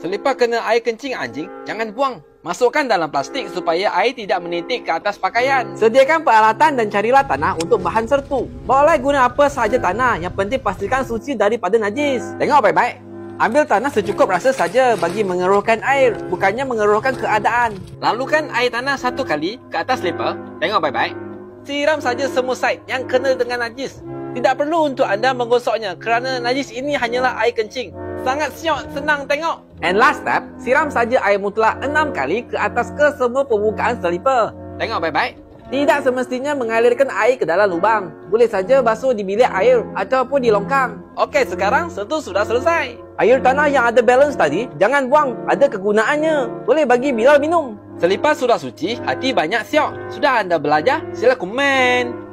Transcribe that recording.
Selepas kena air kencing anjing, jangan buang. Masukkan dalam plastik supaya air tidak menitik ke atas pakaian. Sediakan peralatan dan carilah tanah untuk bahan sertu. Boleh guna apa sahaja tanah, yang penting pastikan suci daripada najis. Tengok baik-baik. Ambil tanah secukup rasa saja bagi mengeruhkan air, bukannya mengeruhkan keadaan. Lalukan air tanah satu kali ke atas leper. Tengok baik-baik. Siram saja semua side yang kena dengan najis. Tidak perlu untuk anda menggosoknya kerana najis ini hanyalah air kencing. Sangat syok, senang tengok. And last step, siram saja air mutlak 6 kali ke atas ke semua permukaan selipar. Tengok baik-baik. Tidak semestinya mengalirkan air ke dalam lubang. Boleh saja basuh di bilik air ataupun di longkang. Okey, sekarang sertu sudah selesai. Air tanah yang ada balance tadi, jangan buang. Ada kegunaannya. Boleh bagi Bilal minum. Selepas sudah suci, hati banyak syok. Sudah anda belajar? Sila komen.